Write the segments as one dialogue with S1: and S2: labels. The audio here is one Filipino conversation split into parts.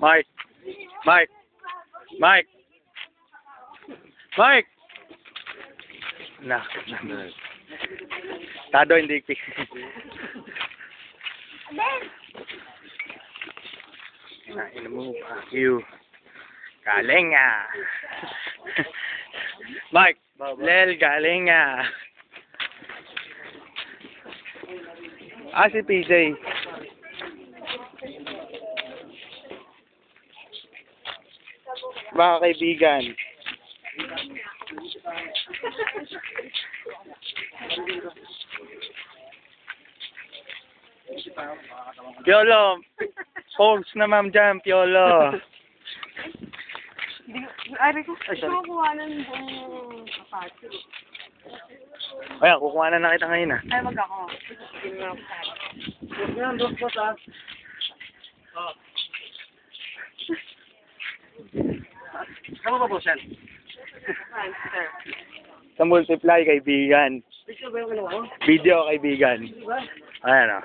S1: Mike. Mike. Mike. Mike. Nah. Tado hindi pick. Kinain mo, fuck you. Galing nga. Mike, Lel, galing nga. Si PJ. Mga kaibigan. Piolo. Pose na ma'am dyan, Piolo.
S2: Ari ko, kukuha ng buong kapatid.
S1: Ayan, kukuha na kita ngayon
S2: Ay, wag ako.
S3: Yan, dos po sa. Saan mo ba po, Sel?
S1: Sa multiply, kaibigan.
S3: Picture ba yung ginawa mo?
S1: Video, kaibigan. Ayan o.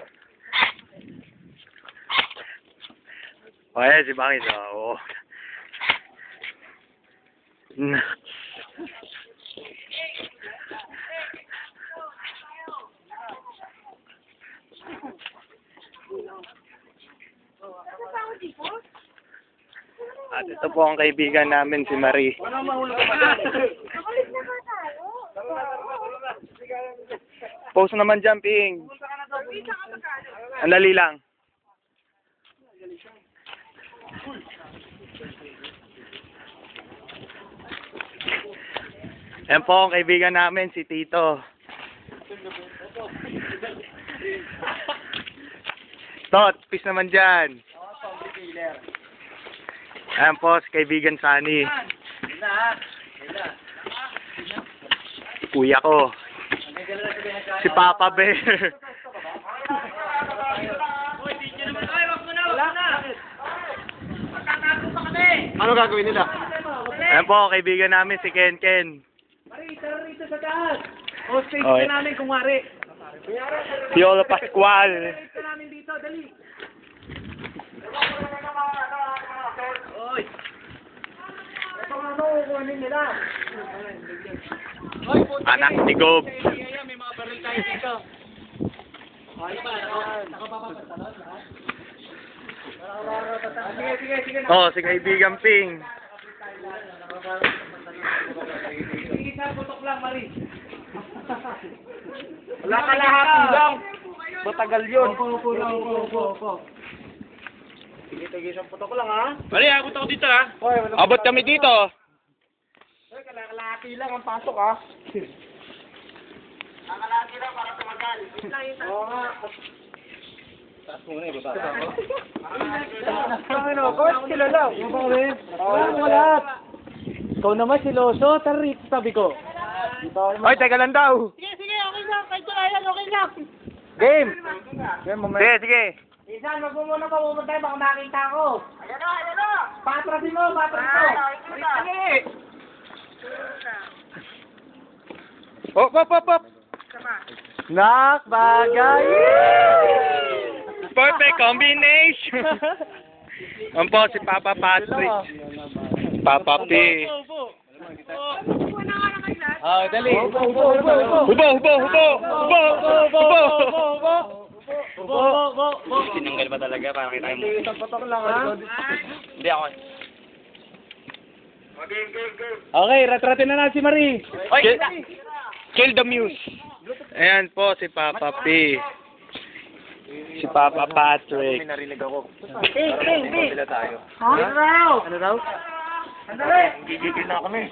S1: Ayan, si Bangis o. At ito po ang kaibigan namin, si Marie.
S3: Ano mahulog ka ba?
S1: Post naman dyan, Ping. Ang dali lang. Yan po ang kaibigan namin, si Tito. Tot, peace naman dyan. Ayan po, si kaibigan Sunny. Kuya ko. Si Papa Bear.
S3: Ano gagawin nila?
S1: Ayan po, kaibigan namin, si Ken Ken.
S3: Mari, tara rito sa taas. O, stage
S1: Okay.
S3: ka namin kung mari.
S1: Piolo Pascual.
S3: Stage ka namin dito, dali. Oy. Ito nga ano, kukunin nila. Oy, puti.
S1: Anak ni Gob.
S3: May mga baril tayo dito. Ay pa, nakapapapatalon na. Sige.
S1: Oh, si kaibigan Ping.
S3: Sige sa putok lang, Mari. Wala ka lahati lang. Matagal yun. Opo. Sige, sa putok lang, ha?
S1: Mali, abot ako dito, ha? Abot kami dito.
S3: Oy, kalahati lang ang pasok, ha? Kalahati lang para tumagal. Oo nga. Taas muna, iba pa. Ano, bakit sila lang? Wala. Ikaw naman si Loso, tarit sabi ko.
S1: Hoy, teka lang daw.
S2: Sige, okay lang. Kahit wala yan, okay lang.
S1: Game.
S3: Sige.
S1: Sige.
S3: Isan, wag mo muna pa pumunta tayo, baka makita ako. Ayan o. Patrasin mo. Sige.
S1: Op. Nak, bagay. Perfect combination. Ang po si Papa Patrick. Papa P.
S3: Dali.
S1: Hubo. Sinanggal ba talaga para kita mo?
S3: Isang patok lang, ha?
S1: Hindi ako.
S3: Okay, retratin na si Marie.
S1: Kill the muse. Ayan po si Papa P. Si Papa Patrick.
S3: May narinig ako.
S2: Ting.
S3: Tayo.
S2: Ha?
S3: Ano raw? Andali!
S1: Gigigil na kami.